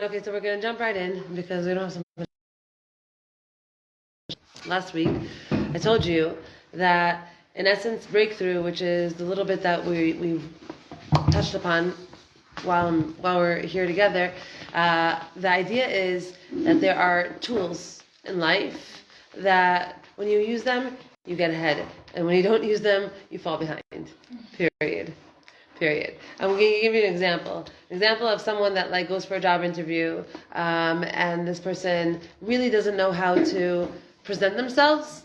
Okay, so we're going to jump right in because we don't have some. Last week, I told you that, in essence, breakthrough, which is the little bit that we've touched upon while we're here together, the idea is that there are tools in life that when you use them, you get ahead. And when you don't use them, you fall behind. Period. I'm going to give you an example. An example of someone that goes for a job interview, and this person really doesn't know how to present themselves,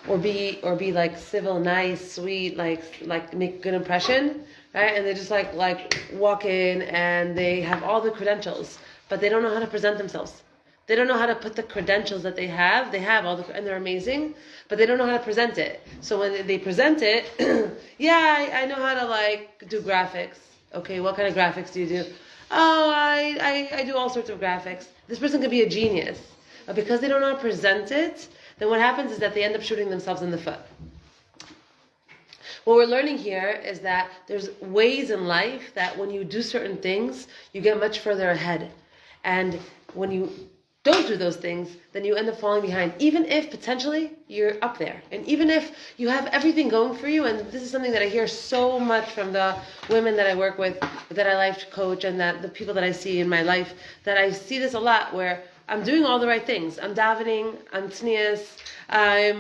or be civil, nice, sweet, like make a good impression, right? And they just walk in and they have all the credentials, but they don't know how to present themselves. They don't know how to put the credentials that they have. They have all and they're amazing, but they don't know how to present it. So when they present it, yeah, I know how to do graphics. Okay, what kind of graphics do you do? Oh, I do all sorts of graphics. This person could be a genius, but because they don't know how to present it, then what happens is that they end up shooting themselves in the foot. What we're learning here is that there's ways in life that when you do certain things, you get much further ahead. And when you don't do those things, then you end up falling behind, even if potentially you're up there. And even if you have everything going for you, and this is something that I hear so much from the women that I work with, that I life coach, and that the people that I see in my life, that I see this a lot, where I'm doing all the right things. I'm davening, I'm tznius, I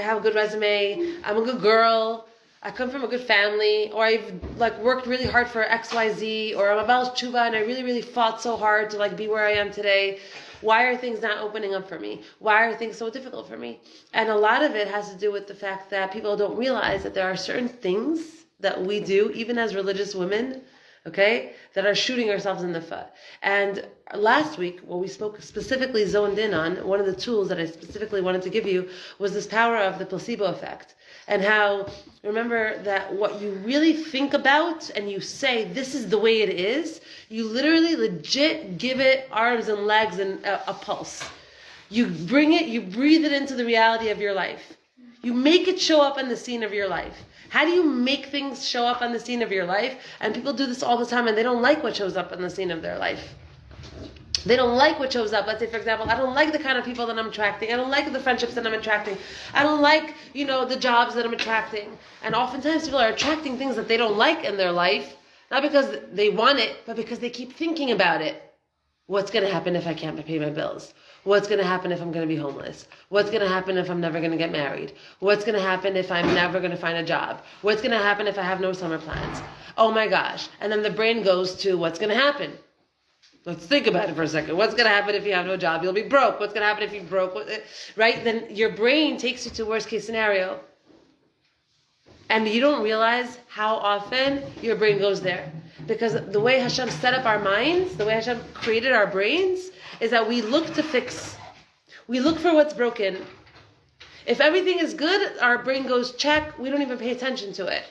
have a good resume, I'm a good girl, I come from a good family, or I've worked really hard for XYZ, or I'm a Baal Tshuva and I really, really fought so hard to be where I am today. Why are things not opening up for me? Why are things so difficult for me? And a lot of it has to do with the fact that people don't realize that there are certain things that we do, even as religious women, okay, that are shooting ourselves in the foot. And last week, what we spoke specifically zoned in on, one of the tools that I specifically wanted to give you was this power of the placebo effect. And how, remember that what you really think about and you say, this is the way it is, you literally legit give it arms and legs and a pulse. You bring it, you breathe it into the reality of your life. You make it show up on the scene of your life. How do you make things show up on the scene of your life? And people do this all the time and they don't like what shows up on the scene of their life. They don't like what shows up. Let's say, for example, I don't like the kind of people that I'm attracting. I don't like the friendships that I'm attracting. I don't like, the jobs that I'm attracting. And oftentimes people are attracting things that they don't like in their life, not because they want it, but because they keep thinking about it. What's going to happen if I can't pay my bills? What's going to happen if I'm going to be homeless? What's going to happen if I'm never going to get married? What's going to happen if I'm never going to find a job? What's going to happen if I have no summer plans? Oh my gosh. And then the brain goes to what's going to happen. Let's think about it for a second. What's going to happen if you have no job? You'll be broke. What's going to happen if you're broke? Right? Then your brain takes you to worst case scenario. And you don't realize how often your brain goes there. Because the way Hashem set up our minds, the way Hashem created our brains, is that we look to fix. We look for what's broken. If everything is good, our brain goes check. We don't even pay attention to it.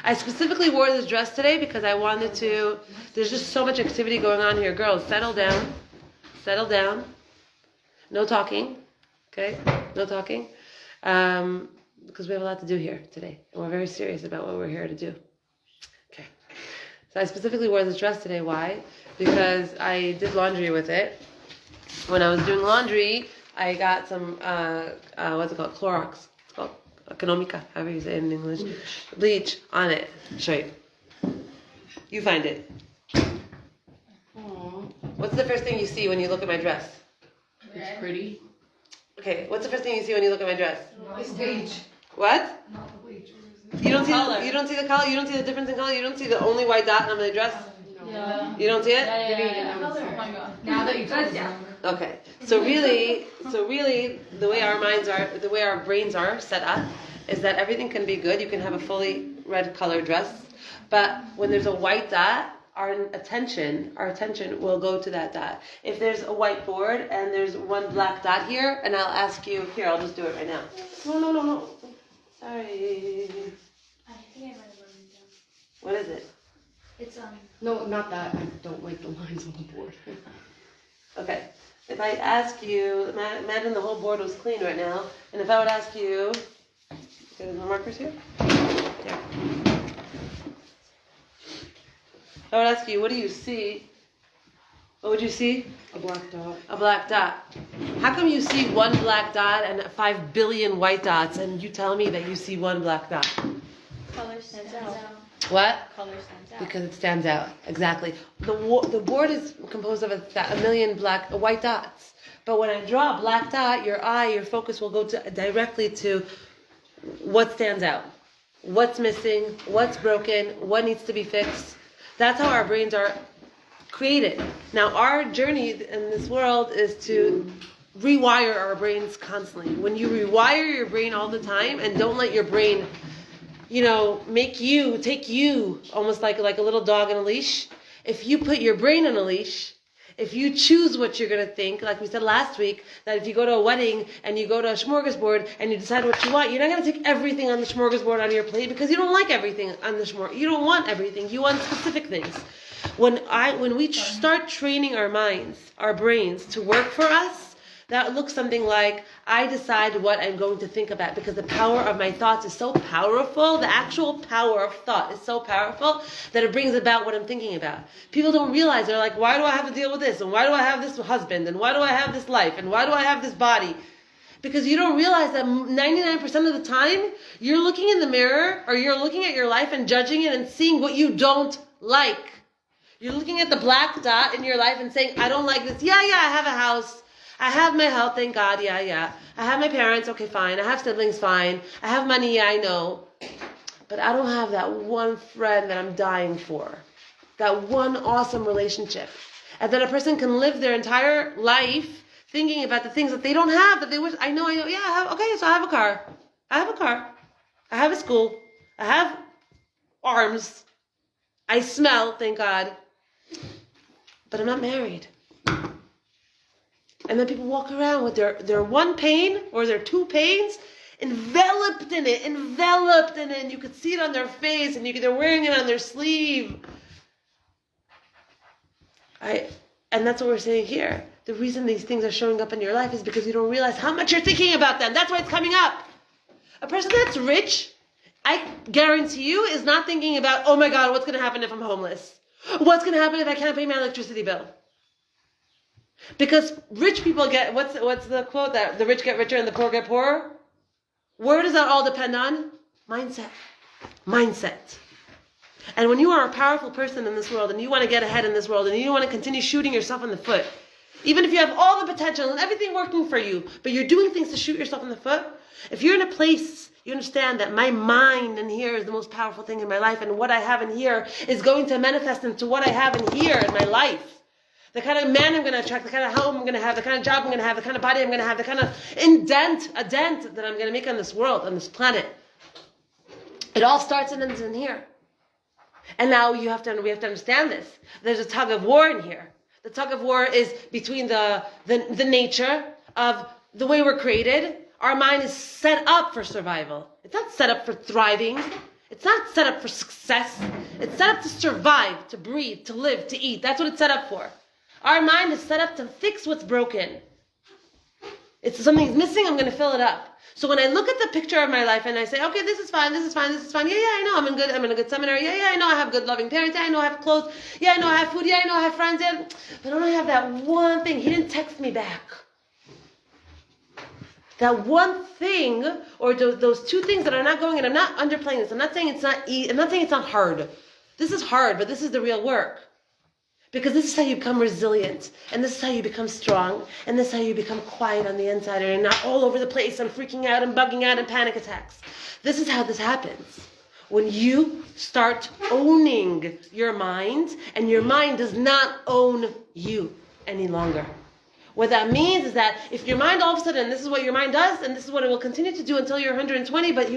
I specifically wore this dress today because I wanted to. There's just so much activity going on here. Girls, settle down. Settle down. No talking. Okay? No talking. Because we have a lot to do here today. And we're very serious about what we're here to do. Okay. So I specifically wore this dress today. Why? Because I did laundry with it. When I was doing laundry, I got some, what's it called? Clorox. It's called Economica, however you say it in English. Bleach on it. I'll show you. You find it. Aww. What's the first thing you see when you look at my dress? It's pretty. Okay, what's the first thing you see when you look at my dress? It's bleach. What? Not the bleach. You don't see the, you don't see the color? You don't see the difference in color? You don't see the only white dot on my dress? Yeah. You don't see it? Yeah. Oh my god. Now that you told me. Okay. So really, the way our minds are, the way our brains are set up, is that everything can be good. You can have a fully red colored dress, but when there's a white dot, our attention will go to that dot. If there's a white board and there's one black dot here, and I'll ask you, here, I'll just do it right now. No. Sorry. I think I might have written it down. What is it? It's No, not that. I don't like the lines on the board. Okay. If I ask you, imagine the whole board was clean right now, and if I would ask you, there's no markers here? Here. I would ask you, what do you see What would you see? A black dot. A black dot. How come you see one black dot and 5 billion white dots, and you tell me that you see one black dot? Color stands out. What? Color stands out. Because it stands out. Exactly. The board is composed of a million white dots. But when I draw a black dot, your focus will go directly to what stands out. What's missing, what's broken, what needs to be fixed. That's how our brains are created. Now, our journey in this world is to rewire our brains constantly. When you rewire your brain all the time and don't let your brain, take you almost like a little dog in a leash. If you put your brain on a leash, if you choose what you're going to think, like we said last week, that if you go to a wedding and you go to a smorgasbord and you decide what you want, you're not going to take everything on the smorgasbord on your plate because you don't like everything on the smorgasbord. You don't want everything. You want specific things. When we start training our minds, our brains to work for us, that looks something like, I decide what I'm going to think about, because the power of my thoughts is so powerful. The actual power of thought is so powerful that it brings about what I'm thinking about. People don't realize, they're like, why do I have to deal with this? And why do I have this husband? And why do I have this life? And why do I have this body? Because you don't realize that 99% of the time, you're looking in the mirror, or you're looking at your life and judging it and seeing what you don't like. You're looking at the black dot in your life and saying, I don't like this. Yeah, I have a house. I have my health, thank God, yeah. I have my parents, okay, fine. I have siblings, fine. I have money, yeah, I know. But I don't have that one friend that I'm dying for. That one awesome relationship. And then a person can live their entire life thinking about the things that they don't have, that they wish, I know, yeah, so I have a car. I have a school. I have arms. I smell, thank God. But I'm not married. And then people walk around with their one pain or their two pains enveloped in it. And you could see it on their face, and they're wearing it on their sleeve. And that's what we're saying here. The reason these things are showing up in your life is because you don't realize how much you're thinking about them. That's why it's coming up. A person that's rich, I guarantee you, is not thinking about, oh my God, what's going to happen if I'm homeless? What's going to happen if I can't pay my electricity bill? Because rich people get, what's the quote, that the rich get richer and the poor get poorer? Where does that all depend on? Mindset. And when you are a powerful person in this world, and you want to get ahead in this world, and you want to continue shooting yourself in the foot, even if you have all the potential and everything working for you, but you're doing things to shoot yourself in the foot, if you're in a place, you understand that my mind in here is the most powerful thing in my life, and what I have in here is going to manifest into what I have in here in my life. The kind of man I'm going to attract, the kind of home I'm going to have, the kind of job I'm going to have, the kind of body I'm going to have, the kind of a dent that I'm going to make on this world, on this planet. It all starts and ends in here. And now we have to understand this. There's a tug of war in here. The tug of war is between the nature of the way we're created. Our mind is set up for survival. It's not set up for thriving. It's not set up for success. It's set up to survive, to breathe, to live, to eat. That's what it's set up for. Our mind is set up to fix what's broken. If something's missing, I'm going to fill it up. So when I look at the picture of my life and I say, okay, this is fine. Yeah, I know, I'm in a good seminary. Yeah, I know I have good loving parents. Yeah, I know I have clothes. Yeah, I know I have food. Yeah, I know I have friends. Yeah. But I don't have that one thing. He didn't text me back. That one thing, or those two things that are not going, and I'm not underplaying this. I'm not saying it's not easy. I'm not saying it's not hard. This is hard, but this is the real work. Because this is how you become resilient, and this is how you become strong, and this is how you become quiet on the inside, and you're not all over the place and freaking out and bugging out and panic attacks. This is how this happens. When you start owning your mind, and your mind does not own you any longer. What that means is that if your mind all of a sudden, this is what your mind does, and this is what it will continue to do until you're 120, but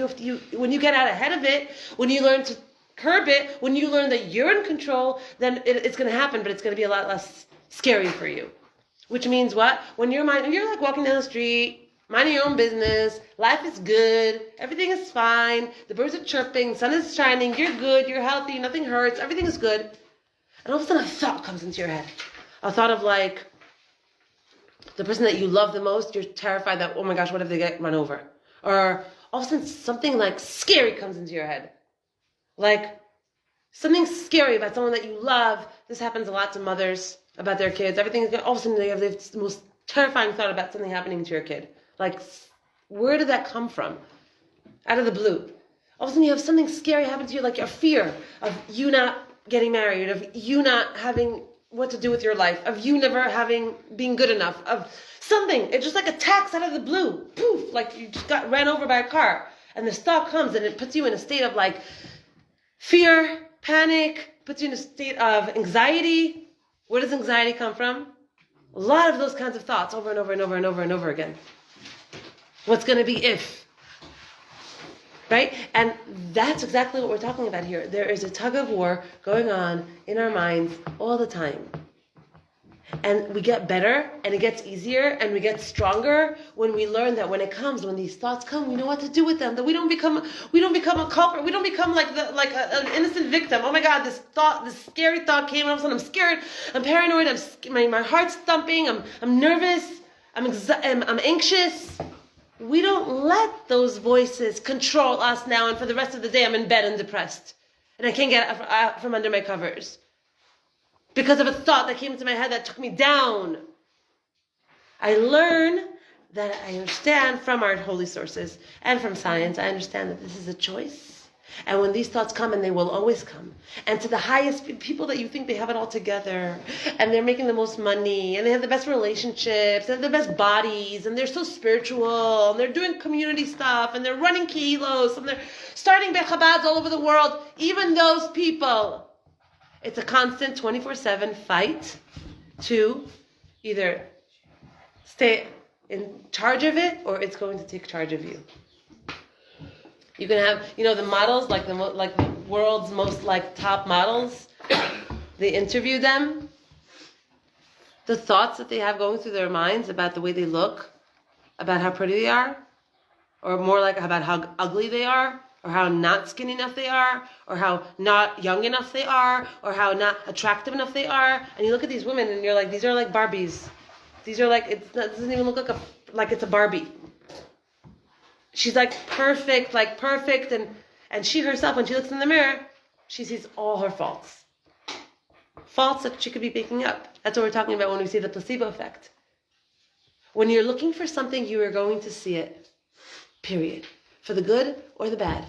when you get out ahead of it, when you learn to curb it, when you learn that you're in control, then it's going to happen, but it's going to be a lot less scary for you. Which means what? When you're like walking down the street, minding your own business, life is good, everything is fine, the birds are chirping, sun is shining, you're good, you're healthy, nothing hurts, everything is good. And all of a sudden a thought comes into your head. A thought of like, the person that you love the most, you're terrified that, oh my gosh, what if they get run over? Or all of a sudden something like scary comes into your head. Like, something scary about someone that you love. This happens a lot to mothers about their kids. Everything is all of a sudden they have the most terrifying thought about something happening to your kid. Like, where did that come from? Out of the blue. All of a sudden you have something scary happen to you, like your fear of you not getting married, of you not having what to do with your life, of you never being good enough, of something. It just like attacks out of the blue. Poof, like you just got ran over by a car. And this thought comes and it puts you in a state of like fear, panic, puts you in a state of anxiety. Where does anxiety come from? A lot of those kinds of thoughts over and over and over and over and over again. What's going to be if? Right? And that's exactly what we're talking about here. There is a tug of war going on in our minds all the time. And we get better, and it gets easier, and we get stronger when we learn that when these thoughts come, we know what to do with them. That we don't become a culprit. We don't become like an innocent victim. Oh my God, this scary thought came, and all of a sudden I'm scared, I'm paranoid, my heart's thumping, I'm nervous, I'm anxious. We don't let those voices control us now, and for the rest of the day I'm in bed and depressed, and I can't get out from under my covers. Because of a thought that came into my head that took me down. I learn that I understand from our holy sources and from science, I understand that this is a choice. And when these thoughts come, and they will always come, and to the highest people that you think they have it all together, and they're making the most money, and they have the best relationships, and the best bodies, and they're so spiritual, and they're doing community stuff, and they're running kilos, and they're starting Beit Chabads all over the world, even those people, it's a constant 24/7 fight to either stay in charge of it or it's going to take charge of you. You can have, the models, like the world's most top models. They interview them. The thoughts that they have going through their minds about the way they look, about how pretty they are, or more like about how ugly they are, or how not skinny enough they are, or how not young enough they are, or how not attractive enough they are. And you look at these women and you're like, these are like Barbies. These are like, it doesn't even look like it's a Barbie. She's like perfect, and she herself, when she looks in the mirror, she sees all her faults. Faults that she could be picking up. That's what we're talking about when we see the placebo effect. When you're looking for something, you are going to see it. Period. For the good or the bad.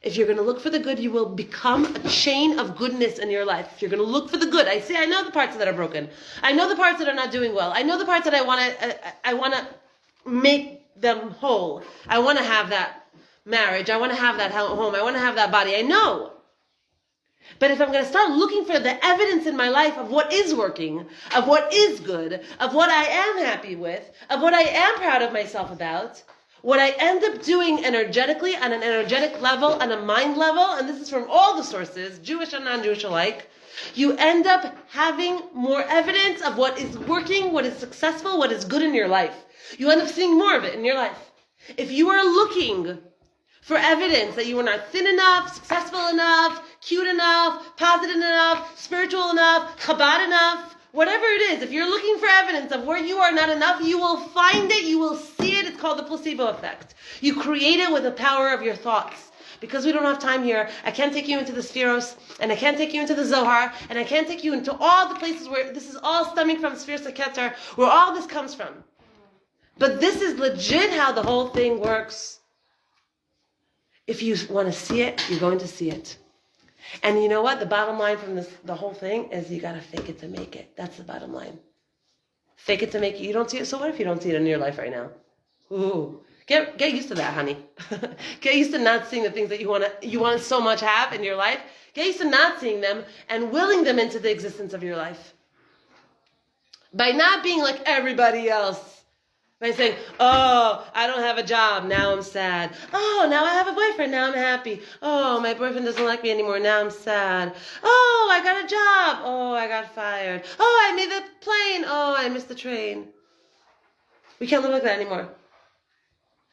If you're going to look for the good, you will become a chain of goodness in your life. If you're going to look for the good, I know the parts that are broken. I know the parts that are not doing well. I know the parts that I want to make them whole. I want to have that marriage. I want to have that home. I want to have that body. I know. But if I'm going to start looking for the evidence in my life of what is working, of what is good, of what I am happy with, of what I am proud of myself about, what I end up doing energetically, on an energetic level, on a mind level, and this is from all the sources, Jewish and non-Jewish alike, you end up having more evidence of what is working, what is successful, what is good in your life. You end up seeing more of it in your life. If you are looking for evidence that you are not thin enough, successful enough, cute enough, positive enough, spiritual enough, Chabad enough, whatever it is, if you're looking for evidence of where you are not enough, you will find it, you will see it. It's called the placebo effect. You create it with the power of your thoughts. Because we don't have time here, I can't take you into the Spheros, and I can't take you into the Zohar, and I can't take you into all the places where this is all stemming from Spheros HaKeter, where all this comes from. But this is legit how the whole thing works. If you want to see it, you're going to see it. And you know what? The bottom line from the whole thing is you got to fake it to make it. That's the bottom line. Fake it to make it. You don't see it. So what if you don't see it in your life right now? Ooh. Get used to that, honey. Get used to not seeing the things that you want to so much have in your life. Get used to not seeing them and willing them into the existence of your life. By not being like everybody else. By saying, oh, I don't have a job, now I'm sad. Oh, now I have a boyfriend, now I'm happy. Oh, my boyfriend doesn't like me anymore, now I'm sad. Oh, I got a job. Oh, I got fired. Oh, I made the plane. Oh, I missed the train. We can't live like that anymore.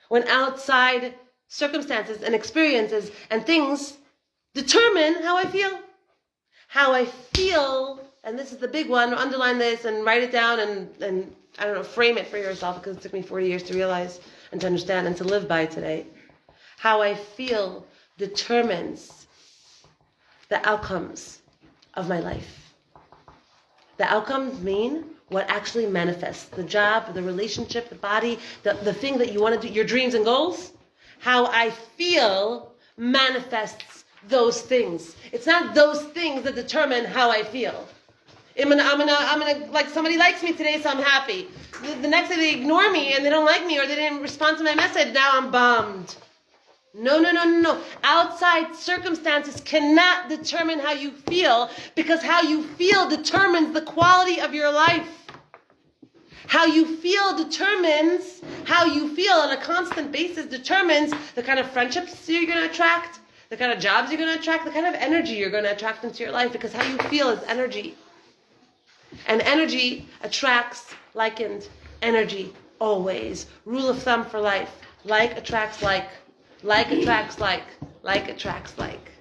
When outside circumstances and experiences and things determine how I feel. How I feel, and this is the big one, underline this and write it down and I don't know, frame it for yourself, because it took me 40 years to realize and to understand and to live by today. How I feel determines the outcomes of my life. The outcomes mean what actually manifests. The job, the relationship, the body, the thing that you want to do, your dreams and goals. How I feel manifests those things. It's not those things that determine how I feel. I'm gonna like somebody likes me today, so I'm happy. The next day they ignore me and they don't like me or they didn't respond to my message. Now I'm bummed. No. Outside circumstances cannot determine how you feel, because how you feel determines the quality of your life. How you feel determines, how you feel on a constant basis determines the kind of friendships you're going to attract, the kind of jobs you're going to attract, the kind of energy you're going to attract into your life, because how you feel is energy. And energy attracts likened energy always. Rule of thumb for life. Like attracts like. Like attracts like. Like attracts like.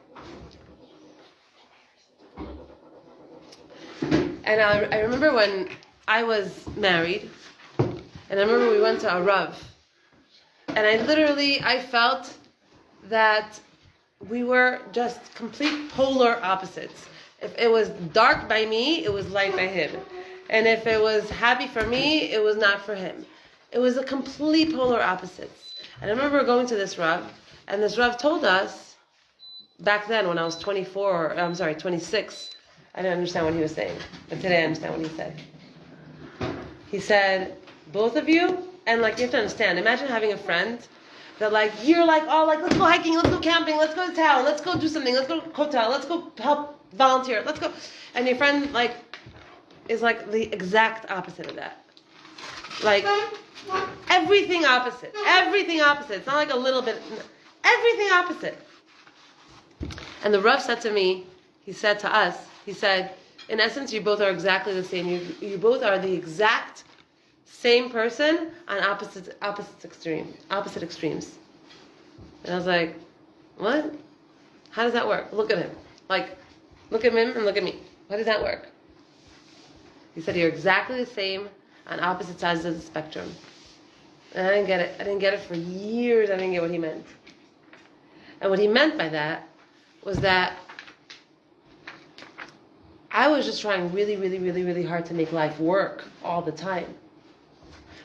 And I remember when I was married, and I remember we went to a Rav, and I felt that we were just complete polar opposites. If it was dark by me, it was light by him. And if it was happy for me, it was not for him. It was a complete polar opposites. And I remember going to this Rav, and this Rav told us, back then when I was 26, I didn't understand what he was saying. But today I understand what he said. He said, both of you, and like you have to understand, imagine having a friend that like, you're like, oh, like, let's go hiking, let's go camping, let's go to town, let's go do something, let's go to hotel, let's go help volunteer, let's go. And your friend like is like the exact opposite of that. Like, everything opposite. It's not like a little bit, everything opposite. And the Rav said to me, he said to us, he said, in essence, you both are exactly the same. You both are the exact same person on opposite extremes. And I was like, what? How does that work? Look at him. Like, look at him and look at me. How does that work? He said, you're exactly the same on opposite sides of the spectrum. And I didn't get it. I didn't get it for years. I didn't get what he meant. And what he meant by that was that I was just trying really, really, really, really hard to make life work all the time.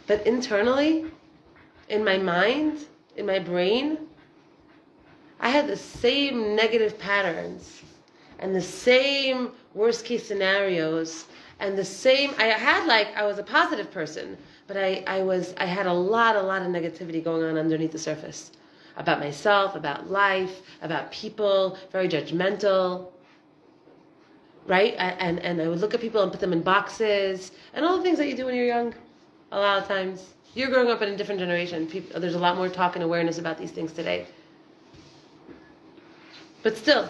But internally, in my mind, in my brain, I had the same negative patterns and the same worst case scenarios and the same, I was a positive person, but I had a lot of negativity going on underneath the surface about myself, about life, about people, very judgmental. Right? And I would look at people and put them in boxes and all the things that you do when you're young. A lot of times. You're growing up in a different generation. There's a lot more talk and awareness about these things today. But still.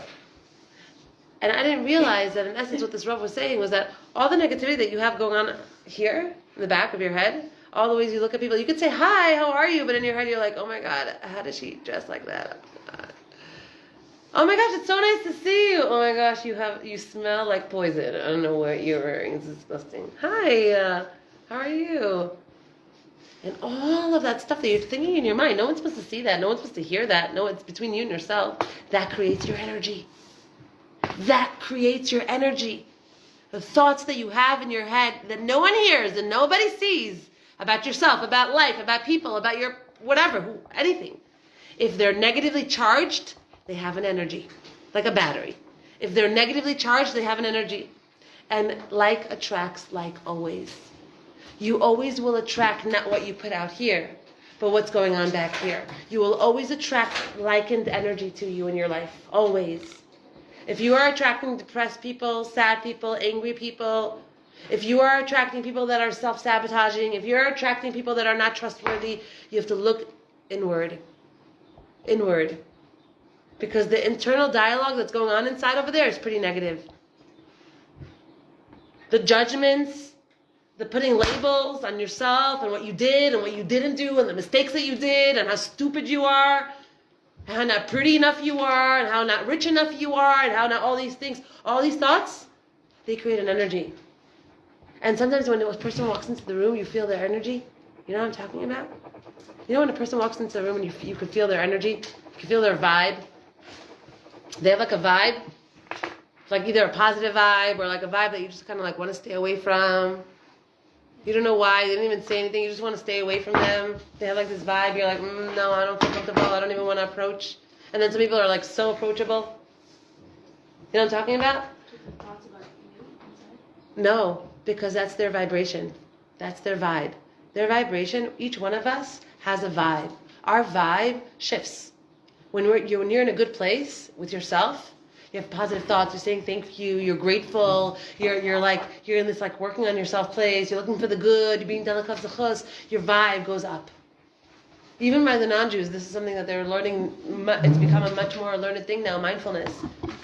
And I didn't realize that in essence what this Rav was saying was that all the negativity that you have going on here, in the back of your head, all the ways you look at people, you could say, hi, how are you? But in your head you're like, oh my God, how does she dress like that? Oh my gosh, it's so nice to see you. Oh my gosh, you smell like poison. I don't know what you're wearing. It's disgusting. Hi, how are you? And all of that stuff that you're thinking in your mind, no one's supposed to see that. No one's supposed to hear that. No, it's between you and yourself. That creates your energy. That creates your energy. The thoughts that you have in your head that no one hears and nobody sees about yourself, about life, about people, about your whatever, anything. If they're negatively charged, they have an energy, like a battery. If they're negatively charged, they have an energy. And like attracts like always. You always will attract not what you put out here, but what's going on back here. You will always attract likened energy to you in your life, always. If you are attracting depressed people, sad people, angry people, if you are attracting people that are self-sabotaging, if you're attracting people that are not trustworthy, you have to look inward. Inward. Because the internal dialogue that's going on inside over there is pretty negative. The judgments, the putting labels on yourself and what you did and what you didn't do and the mistakes that you did and how stupid you are and how not pretty enough you are and how not rich enough you are and how not all these things, all these thoughts, they create an energy. And sometimes when a person walks into the room, you feel their energy. You know what I'm talking about? You know when a person walks into the room and you can feel their energy? You can feel their vibe. They have like a vibe. like either a positive vibe or like a vibe that you just kind of like want to stay away from. You don't know why. They didn't even say anything. You just want to stay away from them. They have like this vibe. You're like, no, I don't feel comfortable. I don't even want to approach. And then some people are like so approachable. You know what I'm talking about? Thoughts about you inside? No, because that's their vibration. That's their vibe. Their vibration, each one of us has a vibe. Our vibe shifts. When you're in a good place with yourself, you have positive thoughts, you're saying thank you, you're grateful, you're in this like working on yourself place, you're looking for the good, you're being dalakav zechus, your vibe goes up. Even by the non-Jews, this is something that they're learning, it's become a much more learned thing now, mindfulness.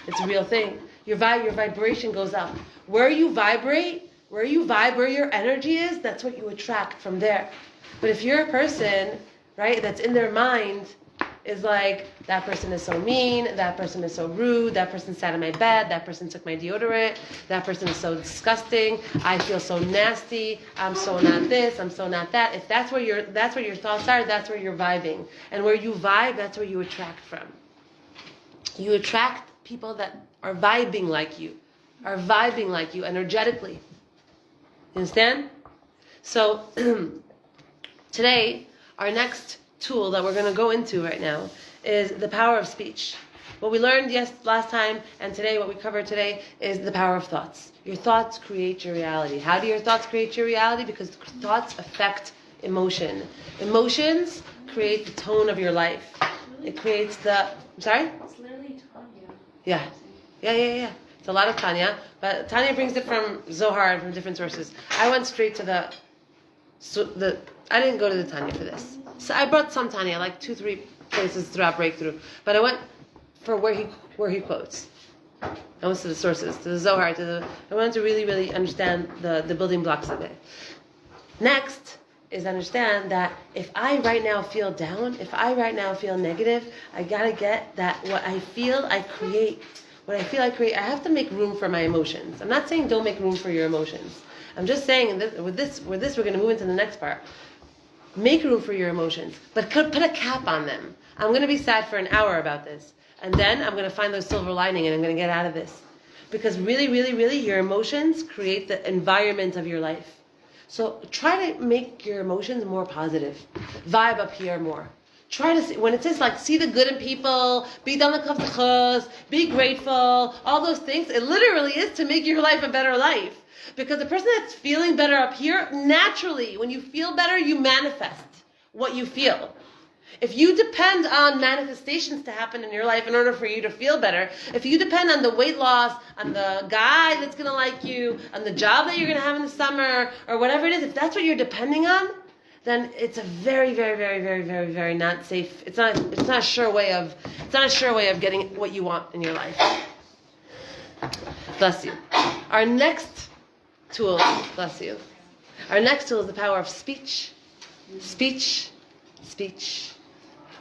It's a real thing. Your vibration goes up. Where you vibrate, where your energy is, that's what you attract from there. But if you're a person, right, that's in their mind, is like, that person is so mean, that person is so rude, that person sat in my bed, that person took my deodorant, that person is so disgusting, I feel so nasty, I'm so not this, I'm so not that. If that's where your thoughts are, that's where you're vibing. And where you vibe, that's where you attract from. You attract people that are vibing like you energetically. You understand? So today, our next tool that we're going to go into right now is the power of speech. What we learned last time and today, what we covered today, is the power of thoughts. Your thoughts create your reality. How do your thoughts create your reality? Because thoughts affect emotion. Emotions create the tone of your life. It creates the... I'm sorry? It's literally Tanya. Yeah. It's a lot of Tanya, but Tanya brings it from Zohar and from different sources. I went straight to I didn't go to the Tanya for this. So I brought some Tanya, like 2-3 places throughout Breakthrough, but I went for where he quotes. I went to the sources, to the Zohar, I wanted to really, really understand the building blocks of it. Next is understand that if I right now feel down, if I right now feel negative, I gotta get that what I feel, I create. What I feel, I create. I have to make room for my emotions. I'm not saying don't make room for your emotions. I'm just saying with this, we're going to move into the next part. Make room for your emotions, but put a cap on them. I'm going to be sad for an hour about this, and then I'm going to find those silver lining, and I'm going to get out of this. Because really, really, really, your emotions create the environment of your life. So try to make your emotions more positive. Vibe up here more. Try to see, when it says like, see the good in people, be dalakav zechus, be grateful, all those things, it literally is to make your life a better life. Because the person that's feeling better up here, naturally, when you feel better, you manifest what you feel. If you depend on manifestations to happen in your life in order for you to feel better, if you depend on the weight loss, on the guy that's going to like you, on the job that you're going to have in the summer, or whatever it is, if that's what you're depending on, then it's a very, very, very, very, very, very not safe. It's not a sure way of getting what you want in your life. Bless you. Our next tool, bless you. Our next tool is the power of speech. Speech.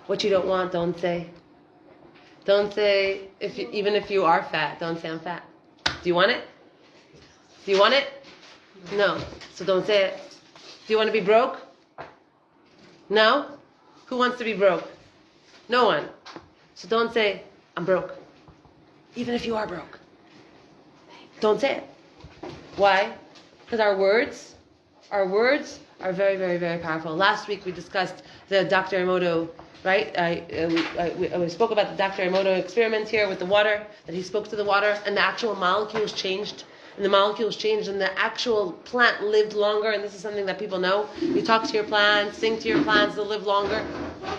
What you don't want, don't say. Don't say, even if you are fat, don't say I'm fat. Do you want it? Do you want it? No. So don't say it. Do you want to be broke? No? Who wants to be broke? No one. So don't say, I'm broke. Even if you are broke. Don't say it. Why? Because our words are very, very, very powerful. Last week we discussed the Dr. Emoto, right? We spoke about the Dr. Emoto experiment here with the water, that he spoke to the water and the actual molecules changed. And the molecules changed and the actual plant lived longer. And this is something that people know. You talk to your plants, sing to your plants, they'll live longer.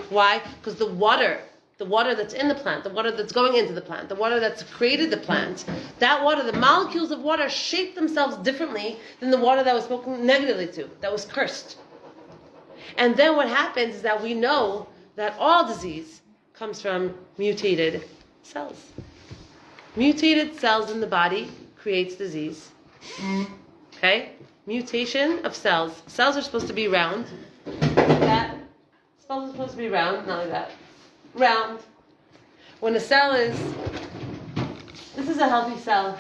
Why? Because the water that's in the plant, the water that's going into the plant, the water that's created the plant, that water, the molecules of water shape themselves differently than the water that was spoken negatively to, that was cursed. And then what happens is that we know that all disease comes from mutated cells. Mutated cells in the body creates disease. Okay? Mutation of cells. Cells are supposed to be round. Like that. Cells are supposed to be round, not like that. Round. When a cell is... This is a healthy cell.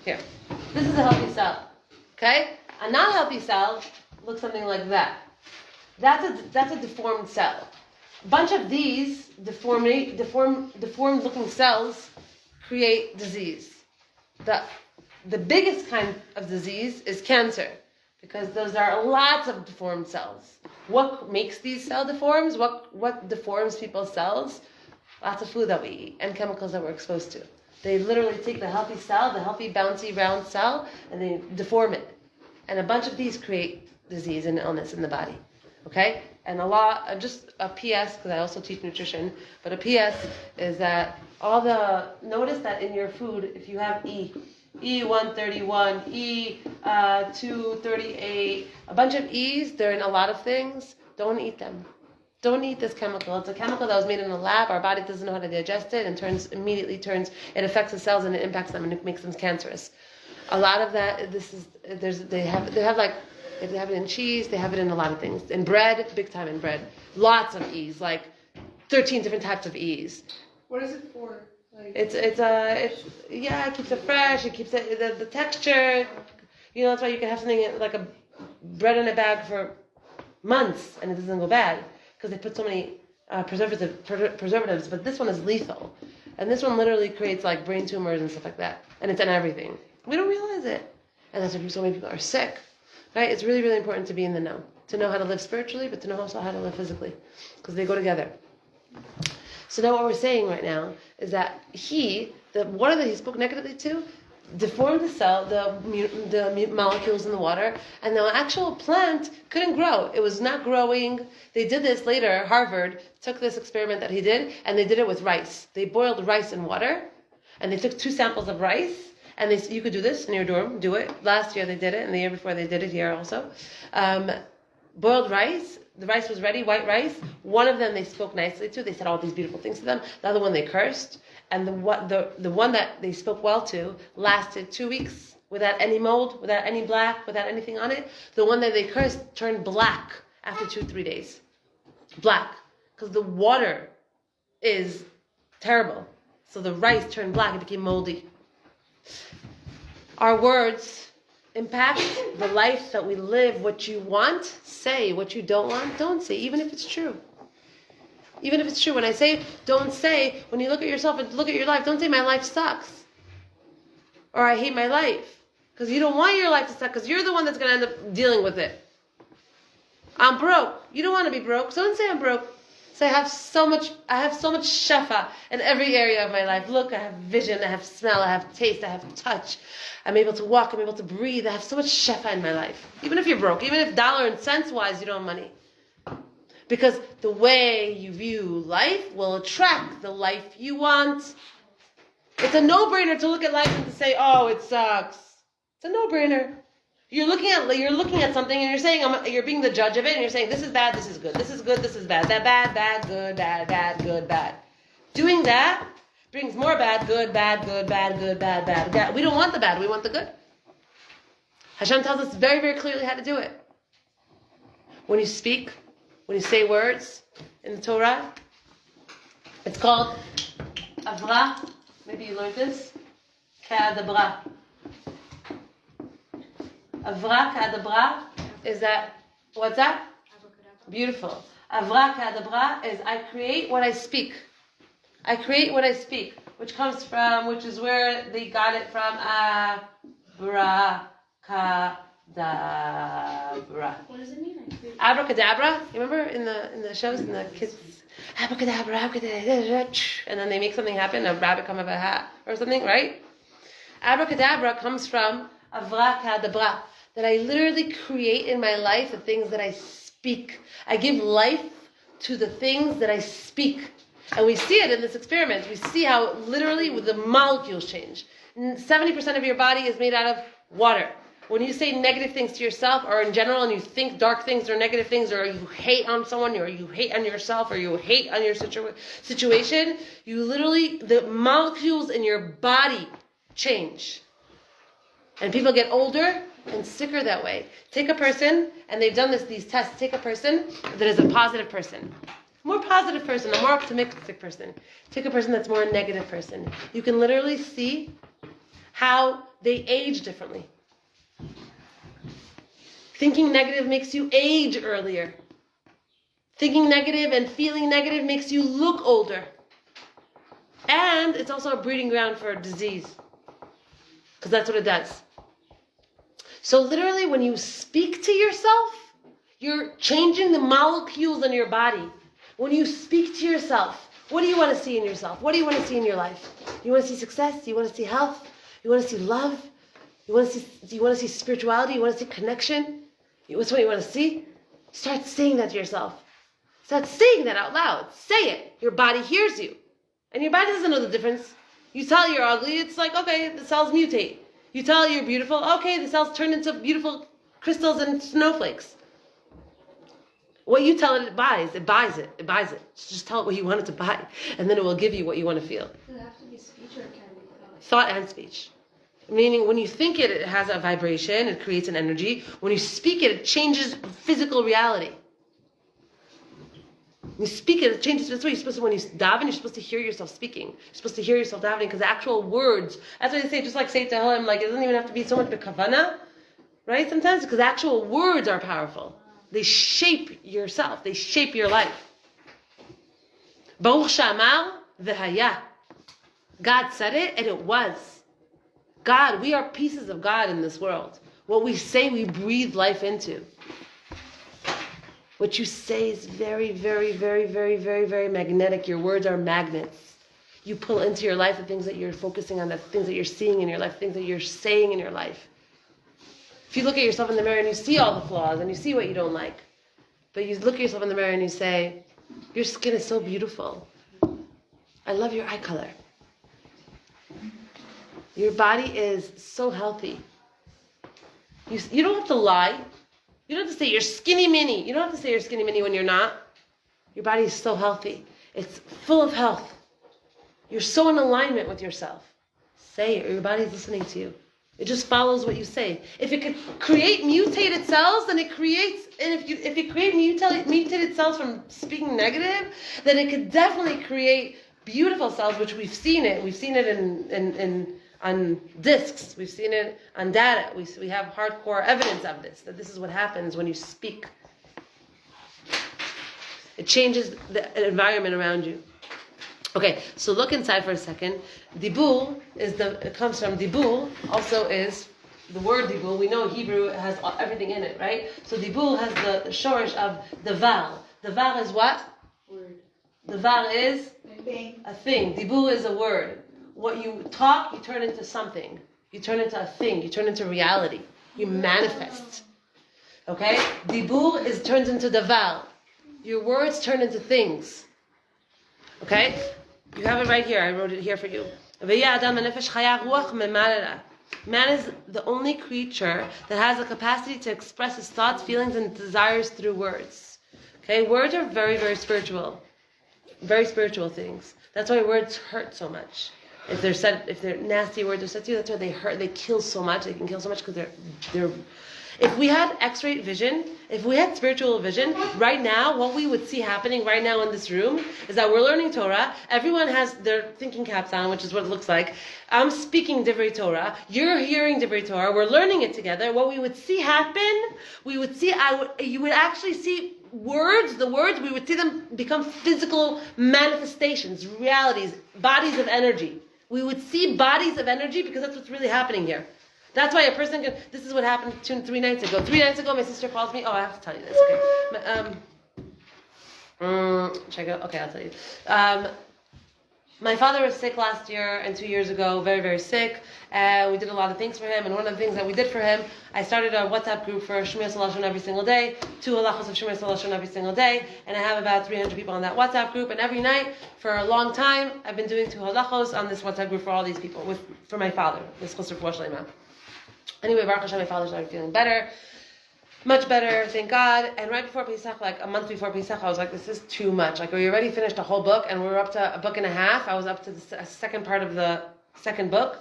Here. This is a healthy cell. Okay? A not healthy cell looks something like that. That's a deformed cell. A bunch of these deformed looking cells create disease. The biggest kind of disease is cancer, because those are lots of deformed cells. What makes these cell deforms? What deforms people's cells? Lots of food that we eat and chemicals that we're exposed to. They literally take the healthy cell, the healthy, bouncy, round cell, and they deform it. And a bunch of these create disease and illness in the body. Okay? And just a PS, because I also teach nutrition, but a PS is that notice that in your food, if you have E131, E238, a bunch of E's, they're in a lot of things, don't eat them. Don't eat this chemical. It's a chemical that was made in a lab. Our body doesn't know how to digest it and it affects the cells and it impacts them and it makes them cancerous. A lot of that, they have it in cheese, they have it in a lot of things. In bread, big time in bread. Lots of E's, like 13 different types of E's. What is it for? Like, it keeps it fresh, it keeps it, the texture. That's why you can have something like a bread in a bag for months and it doesn't go bad, because they put so many preservatives, but this one is lethal. And this one literally creates like brain tumors and stuff like that. And it's in everything. We don't realize it. And that's why so many people are sick. Right? It's really, really important to be in the know. To know how to live spiritually, but to know also how to live physically. Because they go together. So now what we're saying right now is that the water that he spoke negatively to deformed the cell, the molecules in the water, and the actual plant couldn't grow. It was not growing. They did this later. Harvard took this experiment that he did, and they did it with rice. They boiled rice in water, and they took 2 samples of rice, and you could do this in your dorm. Do it. Last year they did it, and the year before they did it here also. Boiled rice. The rice was ready, white rice. One of them they spoke nicely to. They said all these beautiful things to them. The other one they cursed. And the one that they spoke well to lasted 2 weeks without any mold, without any black, without anything on it. The one that they cursed turned black after 2-3 days. Black. Because the water is terrible. So the rice turned black. It became moldy. Our words impact the life that we live. What you want, say. What you don't want, don't say, even if it's true. Even if it's true. When I say, don't say, when you look at yourself and look at your life, don't say my life sucks. Or I hate my life. Because you don't want your life to suck, because you're the one that's going to end up dealing with it. I'm broke. You don't want to be broke, so don't say I'm broke. Say I have so much shefa in every area of my life. Look, I have vision, I have smell, I have taste, I have touch. I'm able to walk, I'm able to breathe. I have so much shefa in my life. Even if you're broke, even if dollar and cents wise you don't have money. Because the way you view life will attract the life you want. It's a no-brainer to look at life and to say, oh, it sucks. It's a no-brainer. You're looking at something and you're saying, you're being the judge of it, and you're saying, this is bad, this is good, this is good, this is bad, that bad, good, bad, good, bad. Doing that brings more bad, good, bad, bad. We don't want the bad, we want the good. Hashem tells us very, very clearly how to do it. When you speak, when you say words in the Torah, it's called Avra. Maybe you learned this. Ka'adabra. Avra Ka'adabra is that, what's that? Beautiful. Avra Ka'adabra is I create what I speak. I create what I speak, which is where they got it from. Abracadabra. What does it mean? Abracadabra. You remember in the shows, in the kids, abracadabra, abracadabra, and then they make something happen. A rabbit come out of a hat or something, right? Abracadabra comes from avracadabra, that I literally create in my life the things that I speak. I give life to the things that I speak. And we see it in this experiment. We see how literally the molecules change. 70% of your body is made out of water. When you say negative things to yourself or in general and you think dark things or negative things or you hate on someone or you hate on yourself or you hate on your situation, the molecules in your body change. And people get older and sicker that way. Take a person, and they've done these tests, take a person that is a positive person. More positive person, a more optimistic person. Take a person that's more a negative person. You can literally see how they age differently. Thinking negative makes you age earlier. Thinking negative and feeling negative makes you look older. And it's also a breeding ground for disease. Because that's what it does. So literally when you speak to yourself, you're changing the molecules in your body. When you speak to yourself, what do you want to see in yourself? What do you want to see in your life? You want to see success? You want to see health? You want to see love? Do you want to see spirituality? You want to see connection? What's what you want to see? Start saying that to yourself. Start saying that out loud. Say it. Your body hears you. And your body doesn't know the difference. You tell you're ugly, it's like, okay, the cells mutate. You tell you're beautiful, okay, the cells turn into beautiful crystals and snowflakes. What you tell it, it buys. It buys it. It buys it. Just tell it what you want it to buy. And then it will give you what you want to feel. Does it have to be speech or it can be thought? Thought and speech. Meaning when you think it, it has a vibration, it creates an energy. When you speak it, it changes physical reality. When you speak it, it changes. That's why you're supposed to, when you daven, you're supposed to hear yourself speaking. You're supposed to hear yourself davening because the actual words, that's why they say, just like say to him, like it doesn't even have to be so much bekavana, right? Sometimes because actual words are powerful. They shape yourself. They shape your life. Baruch Shamar v'haya. God said it and it was. God, we are pieces of God in this world. What we say, we breathe life into. What you say is very, very, very, very, very, very magnetic. Your words are magnets. You pull into your life the things that you're focusing on, the things that you're seeing in your life, things that you're saying in your life. If you look at yourself in the mirror and you see all the flaws and you see what you don't like, but you look at yourself in the mirror and you say, your skin is so beautiful. I love your eye color. Your body is so healthy. You don't have to lie. You don't have to say you're skinny mini. You don't have to say you're skinny mini when you're not. Your body is so healthy. It's full of health. You're so in alignment with yourself. Say it, or your body's listening to you. It just follows what you say. If it could create mutated cells, then it creates, and if you create mutated cells from speaking negative, then it could definitely create beautiful cells, which we've seen it. We've seen it on discs. We've seen it on data. We have hardcore evidence of this, that this is what happens when you speak. It changes the environment around you. Okay, so look inside for a second. Dibul it comes from dibul, also is the word dibul. We know Hebrew has everything in it, right? So dibul has the shorish of davar. Davar is what? Word. Davar is Thing. a thing. Dibul is a word. What you talk, you turn into something. You turn into a thing. You turn into reality. You manifest. Okay? Dibur turns into davar. Your words turn into things. Okay? You have it right here. I wrote it here for you. Man is the only creature that has the capacity to express his thoughts, feelings, and desires through words. Okay? Words are very, very spiritual. Very spiritual things. That's why words hurt so much. If they're nasty words are said to you, that's why they hurt. They kill so much. They can kill so much because they're. If we had X-ray vision, if we had spiritual vision, right now, what we would see happening right now in this room is that we're learning Torah. Everyone has their thinking caps on, which is what it looks like. I'm speaking Divrei Torah. You're hearing Divrei Torah. We're learning it together. What we would see happen, you would actually see words, we would see them become physical manifestations, realities, bodies of energy. We would see bodies of energy because that's what's really happening here. That's why a person can, this is what happened 3 nights ago. 3 nights ago, my sister calls me. Oh, I have to tell you this. Okay. Check it out. Okay, I'll tell you. My father was sick last year and 2 years ago, very, very sick. We did a lot of things for him. And one of the things that we did for him, I started a WhatsApp group for Shmir Salashon every single day, 2 halachos of Shmir Salashon every single day. And I have about 300 people on that WhatsApp group. And every night, for a long time, I've been doing 2 halachos on this WhatsApp group for all these people, for my father, this Chosr K'vah Shleima. Anyway, Baruch Hashem, my father started feeling better. Much better, thank God. And right before Pesach, like a month before Pesach, I was like, this is too much. Like, we already finished a whole book, and we were up to a book and a half. I was up to the second part of the second book.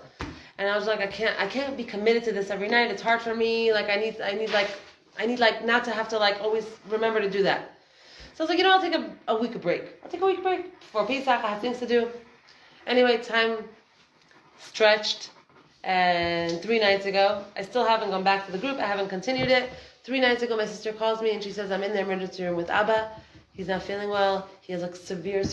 And I was like, I can't be committed to this every night. It's hard for me. Like, I need not to have to, like, always remember to do that. So I was like, I'll take a week of break. I'll take a week break before Pesach. I have things to do. Anyway, time stretched. And 3 nights ago, I still haven't gone back to the group. I haven't continued it. 3 nights ago, my sister calls me and she says, I'm in the emergency room with Abba. He's not feeling well. He has like severe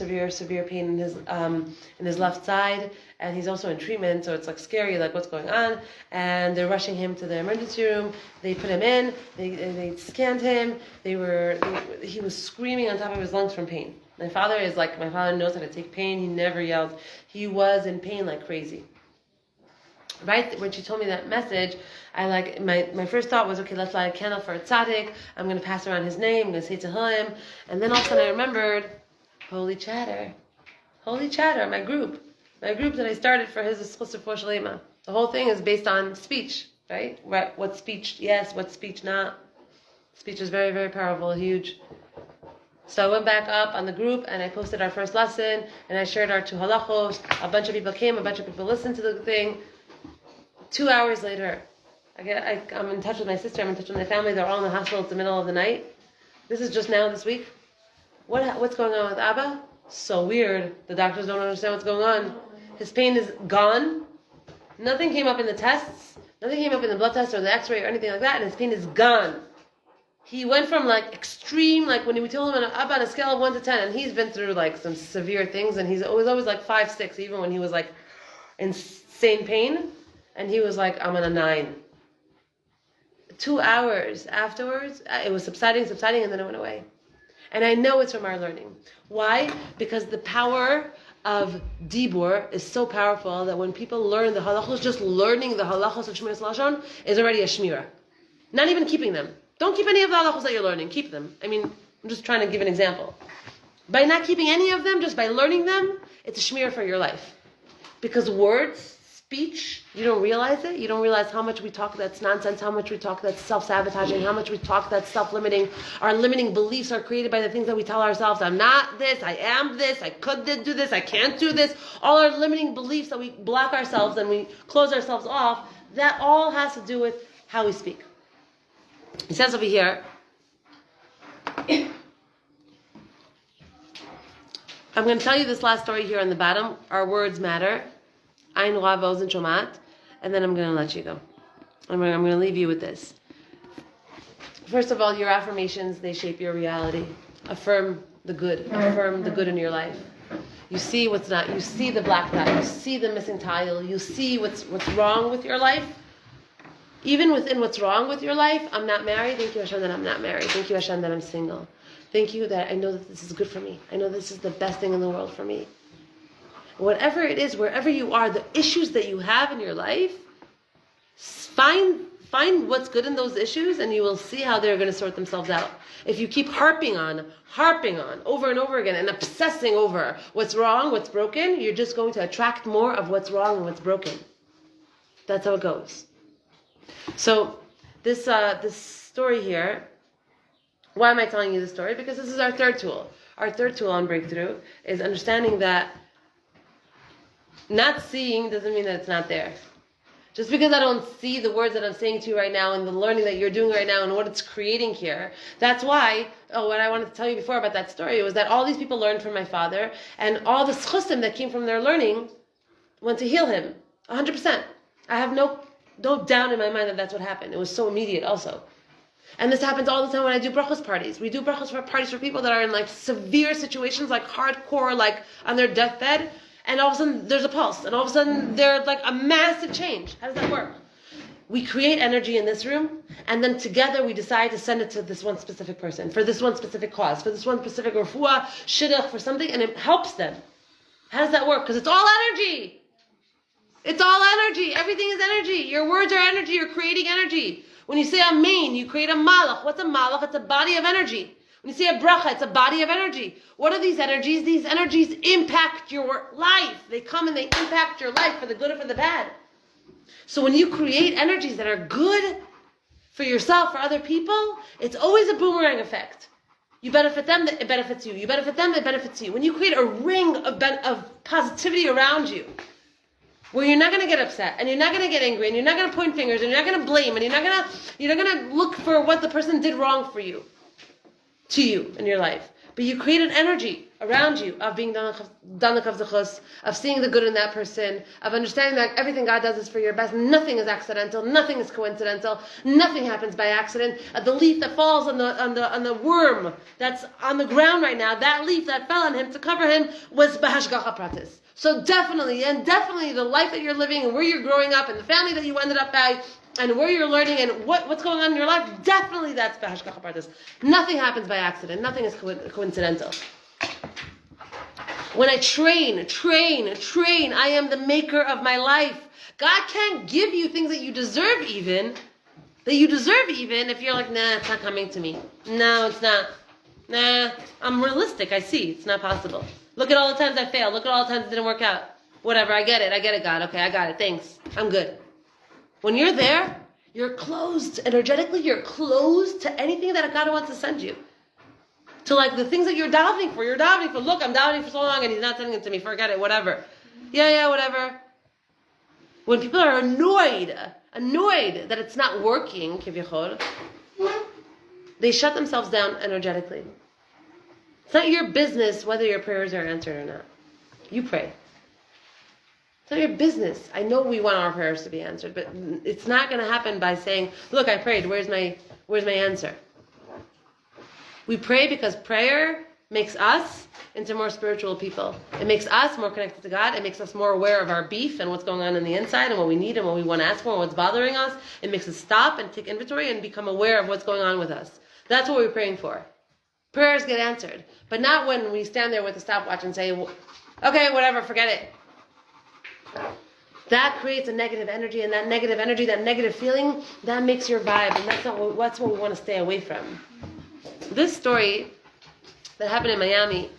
pain in his left side, and he's also in treatment. So it's like scary, like what's going on. And they're rushing him to the emergency room. They put him in. They scanned him. He was screaming on top of his lungs from pain. My father knows how to take pain. He never yelled. He was in pain like crazy. Right when she told me that message, my first thought was, okay, let's light a candle for a tzaddik. I'm going to pass around his name. I'm going to say to him. And then all of a sudden I remembered, Holy Chatter, my group that I started for his Zchus Refuah Shalema. The whole thing is based on speech, right? What speech yes, what speech not. Speech is very, very powerful, huge. So I went back up on the group and I posted our first lesson and I shared our 2 halachos. A bunch of people came, a bunch of people listened to the thing. 2 hours later, I'm in touch with my sister, I'm in touch with my family, they're all in the hospital, it's the middle of the night. This is just now this week. What's going on with Abba? So weird. The doctors don't understand what's going on. His pain is gone. Nothing came up in the tests. Nothing came up in the blood test or the x-ray or anything like that, and his pain is gone. He went from like extreme, like when we told him Abba on a scale of 1 to 10, and he's been through like some severe things, and he's always like 5, 6, even when he was like insane pain. And he was like, I'm on a 9. 2 hours afterwards, it was subsiding, and then it went away. And I know it's from our learning. Why? Because the power of Dibur is so powerful that when people learn the halachos, just learning the halachos of Shmiras Lashon is already a shmira. Not even keeping them. Don't keep any of the halachos that you're learning. Keep them. I mean, I'm just trying to give an example. By not keeping any of them, just by learning them, it's a shmira for your life. Because words, speech, you don't realize it. You don't realize how much we talk that's nonsense, how much we talk that's self-sabotaging, how much we talk that's self-limiting. Our limiting beliefs are created by the things that we tell ourselves. I'm not this, I am this, I could do this, I can't do this. All our limiting beliefs that we block ourselves and we close ourselves off, that all has to do with how we speak. He says over here, I'm going to tell you this last story here on the bottom. Our words matter. Ein Roa V'Ozen Shomat, and then I'm going to let you go. I'm going to leave you with this. First of all, your affirmations, they shape your reality. Affirm the good. Affirm the good in your life. You see what's not. You see the black dot. You see the missing tile. You see what's wrong with your life. Even within what's wrong with your life, I'm not married. Thank you, Hashem, that I'm not married. Thank you, Hashem, that I'm single. Thank you that I know that this is good for me. I know this is the best thing in the world for me. Whatever it is, wherever you are, the issues that you have in your life, find what's good in those issues, and you will see how they're going to sort themselves out. If you keep harping on over and over again and obsessing over what's wrong, what's broken, you're just going to attract more of what's wrong and what's broken. That's how it goes. So this story here, why am I telling you this story? Because this is our third tool. Our third tool on breakthrough is understanding that not seeing doesn't mean that it's not there. Just because I don't see the words that I'm saying to you right now and the learning that you're doing right now and what it's creating here, that's why, what I wanted to tell you before about that story was that all these people learned from my father, and all the schusim that came from their learning went to heal him. 100%. I have no doubt in my mind that that's what happened. It was so immediate also. And this happens all the time when I do brachos parties. We do brachos parties for people that are in like severe situations, like hardcore, like on their deathbed. And all of a sudden, there's a pulse. And all of a sudden, there's like a massive change. How does that work? We create energy in this room, and then together we decide to send it to this one specific person, for this one specific cause, for this one specific refuah, shidduch, for something, and it helps them. How does that work? Because it's all energy. It's all energy. Everything is energy. Your words are energy. You're creating energy. When you say amen, you create a malach. What's a malach? It's a body of energy. When you say a bracha, it's a body of energy. What are these energies? These energies impact your life. They come and they impact your life for the good or for the bad. So when you create energies that are good for yourself, for other people, it's always a boomerang effect. You benefit them, it benefits you. You benefit them, it benefits you. When you create a ring of positivity around you, where you're not going to get upset, and you're not going to get angry, and you're not going to point fingers, and you're not going to blame, and you're not going to look for what the person did wrong for you, to you in your life. But you create an energy around you of being danach zechus, of seeing the good in that person, of understanding that everything God does is for your best. Nothing is accidental. Nothing is coincidental. Nothing happens by accident. The leaf that falls on the worm that's on the ground right now, that leaf that fell on him to cover him was b'hashgacha pratis. So definitely the life that you're living and where you're growing up and the family that you ended up by and where you're learning and what's going on in your life, definitely that's b'hashgacha pratis. Nothing happens by accident. Nothing is coincidental. When I train, I am the maker of my life. God can't give you things that you deserve even if you're like, nah, it's not coming to me. No, it's not. Nah, I'm realistic. I see. It's not possible. Look at all the times I failed. Look at all the times it didn't work out. Whatever, I get it, God. Okay, I got it. Thanks. I'm good. When you're there, you're closed. Energetically, you're closed to anything that God wants to send you. To like the things that you're davening for. Look, I'm davening for so long and he's not sending it to me. Forget it, whatever. Yeah, whatever. When people are annoyed that it's not working, kivyachol, they shut themselves down energetically. It's not your business whether your prayers are answered or not. You pray. It's not your business. I know we want our prayers to be answered, but it's not going to happen by saying, look, I prayed, where's my answer? We pray because prayer makes us into more spiritual people. It makes us more connected to God. It makes us more aware of our beef and what's going on in the inside and what we need and what we want to ask for and what's bothering us. It makes us stop and take inventory and become aware of what's going on with us. That's what we're praying for. Prayers get answered. But not when we stand there with a stopwatch and say, okay, whatever, forget it. That creates a negative energy, and that negative energy, that negative feeling, that makes your vibe, and that's what we want to stay away from. This story that happened in Miami,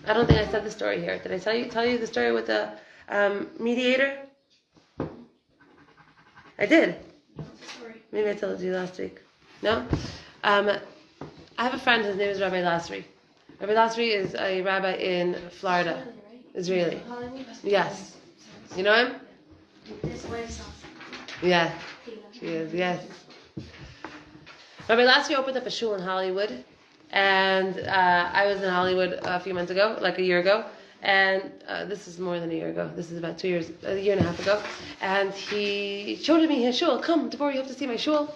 I don't think I said the story here. Did I tell you the story with the mediator? I did. Maybe I told you last week. No? I have a friend, his name is Rabbi Lasri. Rabbi Lasri is a rabbi in Florida. Israeli. Yes. You know him? Yeah. She is, yes. Rabbi Lasri opened up a shul in Hollywood, and I was in Hollywood a few months ago, like a year ago, and this is more than a year ago. This is about a year and a half ago, and he showed me his shul. Come, Devorah, you have to see my shul.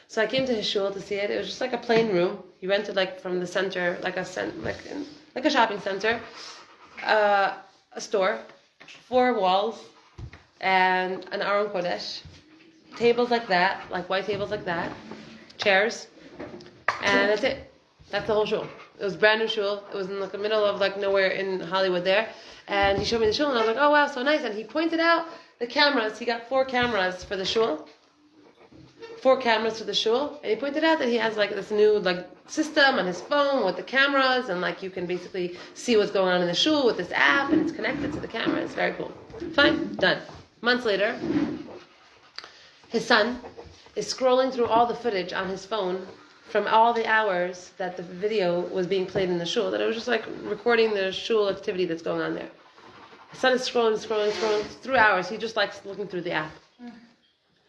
So I came to his shul to see it. It was just like a plain room. He rented like from the center, like a shopping center, a store, 4 walls, and an Aron Kodesh, tables like that, like white tables like that, chairs, and that's it. That's the whole shul. It was a brand new shul. It was in like the middle of like nowhere in Hollywood there, and he showed me the shul, and I was like, oh wow, so nice. And he pointed out the cameras. He got 4 cameras for the shul. 4 cameras for the shul, and he pointed out that he has like this new like system on his phone with the cameras, and like you can basically see what's going on in the shul with this app, and it's connected to the camera. It's very cool. Fine, done. Months later, his son is scrolling through all the footage on his phone from all the hours that the video was being played in the shul, that it was just like recording the shul activity that's going on there. His son is scrolling through hours. He just likes looking through the app.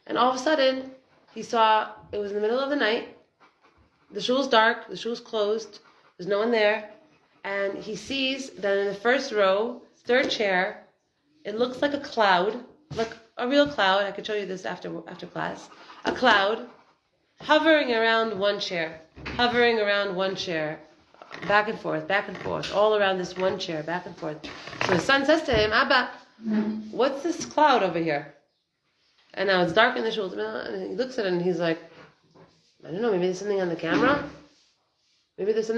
And all of a sudden, he saw, it was in the middle of the night, the shul's dark, the shul's closed, there's no one there, and he sees that in the first row, 3rd chair, it looks like a cloud, like a real cloud. I could show you this after class. A cloud hovering around one chair, back and forth, all around this one chair, back and forth. So his son says to him, Abba, what's this cloud over here? And now it's dark in the shul, and he looks at it and he's like, I don't know, maybe there's something on the camera? Maybe there's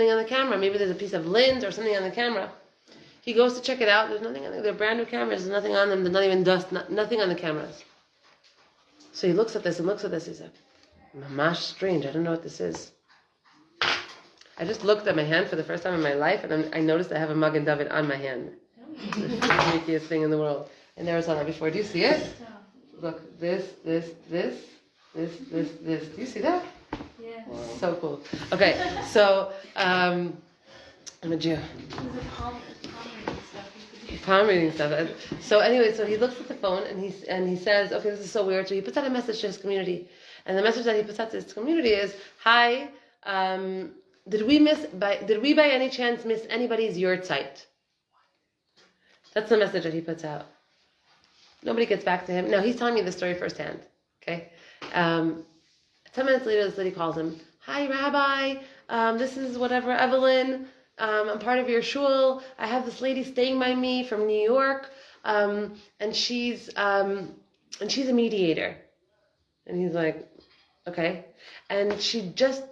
a piece of lint or something on the camera. He goes to check it out. There's nothing on them. They're brand new cameras. There's nothing on them. There's not even dust. Nothing on the cameras. So he looks at this. He's like, mamash strange. I don't know what this is. I just looked at my hand for the first time in my life, and I noticed I have a Magen David on my hand. It's the freakiest thing in the world. I never saw that before. Do you see it? Look, this. Do you see that? Yeah. Wow. So cool. Okay, so I'm a Jew. Palm reading stuff. So anyway, so he looks at the phone and he says, okay, this is so weird. So he puts out a message to his community, and the message that he puts out to his community is, "Hi, Did we by any chance miss anybody's yurtzeit? That's the message that he puts out. Nobody gets back to him. No, he's telling me the story firsthand. Okay. 10 minutes later, this lady calls him. Hi, Rabbi. This is whatever, Evelyn. I'm part of your shul. I have this lady staying by me from New York, and she's a mediator. And he's like, okay. And she just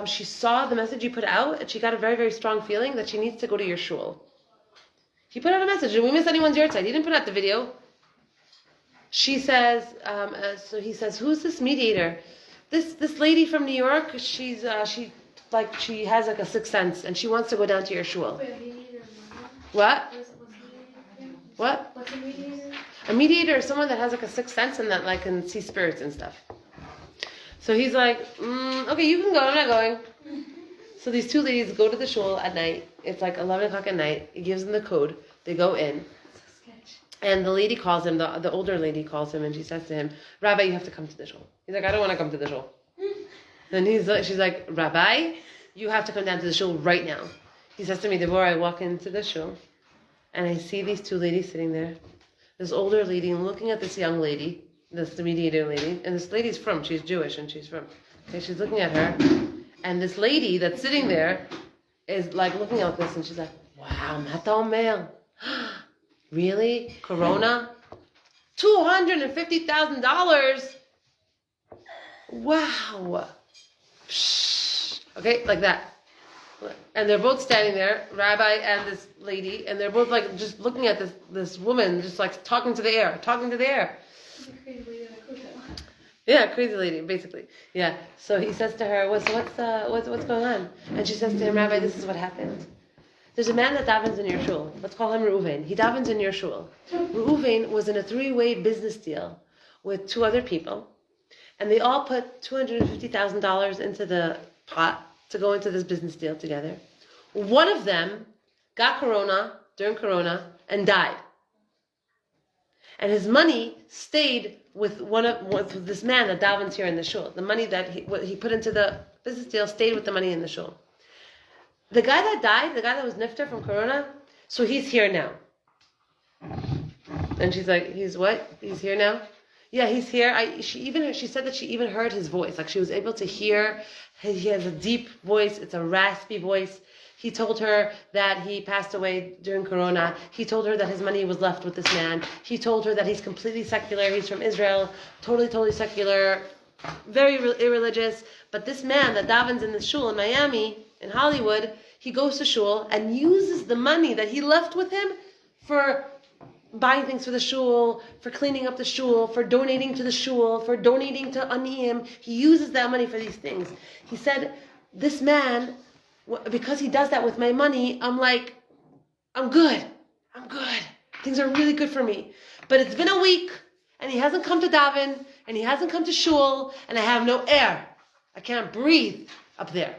she saw the message you put out, and she got a very, very strong feeling that she needs to go to your shul. He put out a message. Did we miss anyone's yard side? He didn't put out the video. She says, so he says, who's this mediator? This lady from New York. She has like a sixth sense, and she wants to go down to your shul. Wait, a mediator? What? What's a mediator? What? What's a mediator? A mediator is someone that has like a sixth sense and that like can see spirits and stuff. So he's like, okay, you can go. I'm not going. So these two ladies go to the shul at night. It's like 11 o'clock at night. He gives them the code. They go in. And the lady calls him, the older lady calls him, and she says to him, Rabbi, you have to come to the shul. He's like, I don't want to come to the shul. Then she's like, Rabbi, you have to come down to the shul right now. He says to me, Deborah, I walk into the shul, and I see these two ladies sitting there. This older lady looking at this young lady, the mediator lady, and this lady's she's Jewish, and she's okay, she's looking at her, and this lady that's sitting there is like looking at this, and she's like, wow, Mata Omer. Really? Corona? $250,000? Wow. Psh. Okay, like that. And they're both standing there, Rabbi and this lady, and they're both like just looking at this woman, just like talking to the air. Crazy lady on a hotel. Yeah, crazy lady, basically. Yeah. So he says to her, what's going on? And she says to him, Rabbi, this is what happened. There's a man that davens in your shul. Let's call him Reuven. He davens in your shul. Reuven was in a 3-way business deal with 2 other people, and they all put $250,000 into the pot to go into this business deal together. One of them got during Corona and died. And his money stayed with with this man that davens here in the shul. The money that he put into the business deal stayed with the money in the shul. The guy that died, the guy that was nifter from Corona, so he's here now. And she's like, he's what? He's here now? Yeah, he's here. She said that she even heard his voice. Like she was able to hear. He has a deep voice. It's a raspy voice. He told her that he passed away during Corona. He told her that his money was left with this man. He told her that he's completely secular. He's from Israel. Totally secular. Very irreligious. But this man that davens in the shul in Miami, in Hollywood, he goes to shul and uses the money that he left with him for buying things for the shul, for cleaning up the shul, for donating to the shul, for donating to Aniyim. He uses that money for these things. He said, this man, because he does that with my money, I'm good. Things are really good for me. But it's been a week, and he hasn't come to daven, and he hasn't come to shul, and I have no air. I can't breathe up there.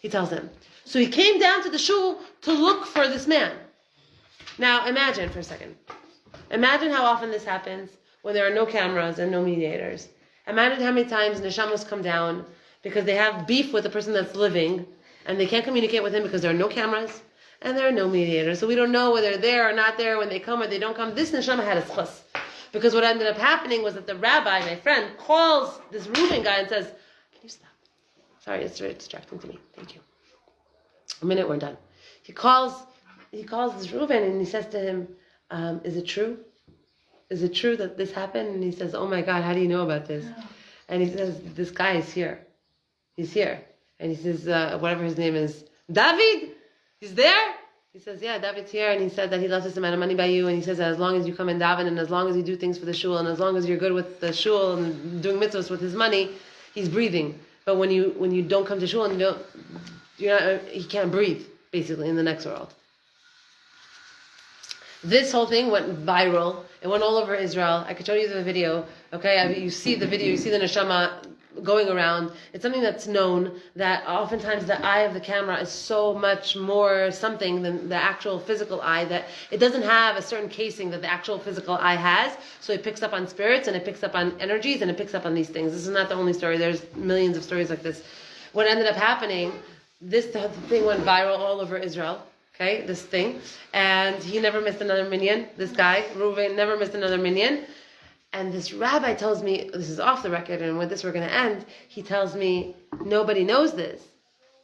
He tells him. So he came down to the shul to look for this man. Now imagine for a second. Imagine how often this happens when there are no cameras and no mediators. Imagine how many times neshamas come down because they have beef with the person that's living and they can't communicate with him because there are no cameras and there are no mediators. So we don't know whether they're there or not there, when they come or they don't come. This neshama had a schus. Because what ended up happening was that the rabbi, my friend, calls this Reuben guy and says, can you stop? Sorry, it's very distracting to me. Thank you. A minute, we're done. He calls this Reuben and he says to him, is it true? Is it true that this happened? And he says, oh my God, how do you know about this? No. And he says, this guy is here. He's here. And he says, whatever his name is, David? He's there? He says, yeah, David's here. And he said that he left this amount of money by you. And he says that as long as you come and daven and as long as you do things for the shul and as long as you're good with the shul and doing mitzvahs with his money, he's breathing. But when you don't come to shul and he can't breathe, basically, in the next world. This whole thing went viral. It went all over Israel. I could show you the video. Okay, you see the video. You see the neshama going around. It's something that's known that oftentimes the eye of the camera is so much more something than the actual physical eye, that it doesn't have a certain casing that the actual physical eye has. So it picks up on spirits and it picks up on energies and it picks up on these things. This is not the only story. There's millions of stories like this. What ended up happening, this thing went viral all over Israel. Okay, this thing, and he never missed another minyan. This guy, Reuven, never missed another minyan. And this rabbi tells me, this is off the record, and with this we're going to end. He tells me nobody knows this,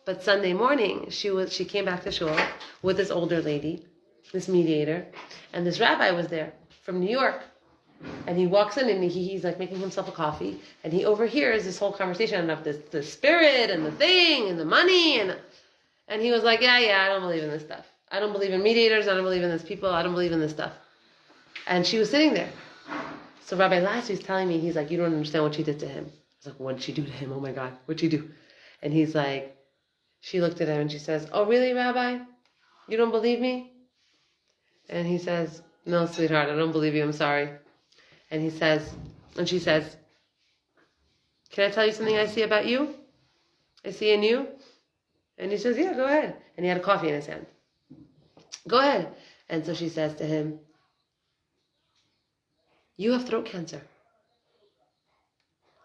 but Sunday morning she came back to shul with this older lady, this mediator, and this rabbi was there from New York. And he walks in and he's like making himself a coffee, and he overhears this whole conversation of the spirit and the thing and the money, and he was like, yeah, I don't believe in this stuff. I don't believe in mediators. I don't believe in this people. I don't believe in this stuff. And she was sitting there. So Rabbi Lassie is telling me, he's like, you don't understand what she did to him. I was like, what did she do to him? Oh my God, what'd she do? And he's like, she looked at him and she says, oh really, Rabbi? You don't believe me? And he says, no, sweetheart, I don't believe you. I'm sorry. And she says, can I tell you something I see about you? I see in you? And he says, yeah, go ahead. And he had a coffee in his hand. Go ahead. And so she says to him, you have throat cancer.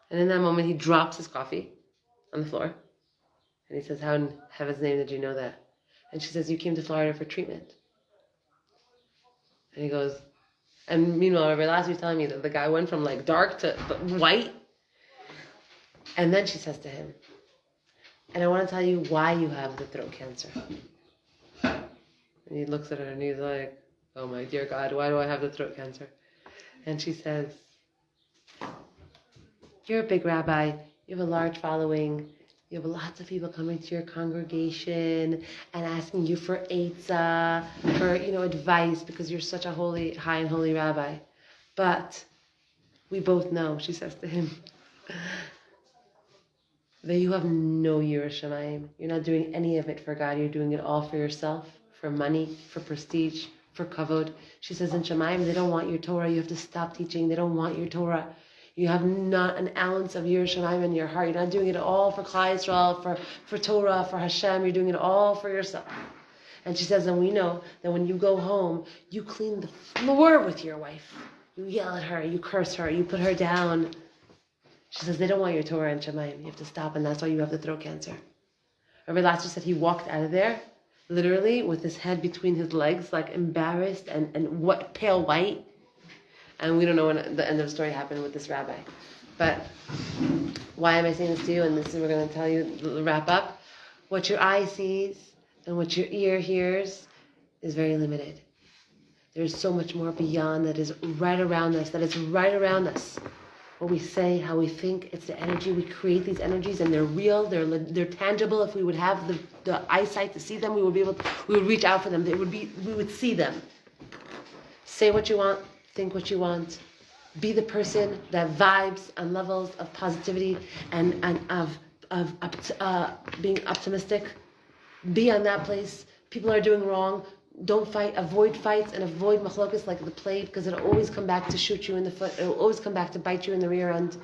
And in that moment, he drops his coffee on the floor. And he says, how in heaven's name did you know that? And she says, you came to Florida for treatment. And he goes, and meanwhile, Rabbi Lassie was telling me that the guy went from like dark to white. And then she says to him, and I want to tell you why you have the throat cancer. And he looks at her and he's like, oh my dear God, why do I have the throat cancer? And she says, you're a big rabbi, you have a large following, you have lots of people coming to your congregation and asking you for eitzah, for, advice, because you're such a holy, high and holy rabbi. But we both know, she says to him, that you have no Yiras Shamayim. You're not doing any of it for God. You're doing it all for yourself, for money, for prestige, for kavod. She says in Shamayim, they don't want your Torah. You have to stop teaching. They don't want your Torah. You have not an ounce of Yiras Shamayim in your heart. You're not doing it all for Klal Yisrael, for Torah, for Hashem. You're doing it all for yourself. And she says, and we know that when you go home, you clean the floor with your wife. You yell at her, you curse her, you put her down. She says, they don't want your Torah and Shamayim. You have to stop, and that's why you have the throat cancer. Rabbi Lasser said he walked out of there, literally, with his head between his legs, like embarrassed and what, pale white. And we don't know when the end of the story happened with this rabbi. But why am I saying this to you? And this is, we're going to tell you, wrap up. What your eye sees and what your ear hears is very limited. There's so much more beyond that is right around us, What we say, how we think, it's the energy. We create these energies, and they're real. They're tangible. If we would have the eyesight to see them, we would reach out for them. We would see them. Say what you want. Think what you want. Be the person that vibes on levels of positivity and of being optimistic. Be on that place. People are doing wrong. Don't fight. Avoid fights and avoid machlokas like the plague, because it'll always come back to shoot you in the foot. It'll always come back to bite you in the rear end.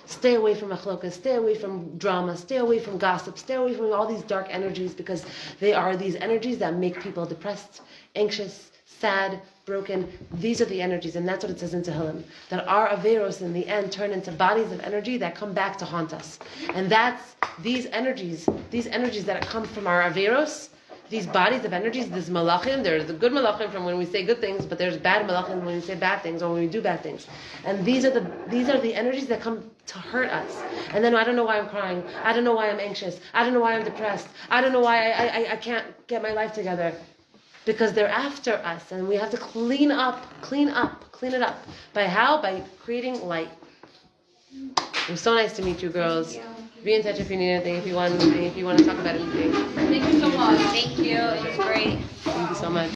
Stay away from machlokas. Stay away from drama. Stay away from gossip. Stay away from all these dark energies, because they are these energies that make people depressed, anxious, sad, broken. These are the energies, and that's what it says in Tehillim, that our averos in the end turn into bodies of energy that come back to haunt us. And that's these energies that come from our averos, these bodies of energies, this malachim. There's the good malachim from when we say good things, but there's bad malachim when we say bad things or when we do bad things. And these are the energies that come to hurt us. And then I don't know why I'm crying. I don't know why I'm anxious. I don't know why I'm depressed. I don't know why I can't get my life together. Because they're after us, and we have to clean it up. By how? By creating light. It was so nice to meet you, girls. Be in touch if you need anything, if you want to talk about anything. Thank you so much. Thank you. It was great. Thank you so much.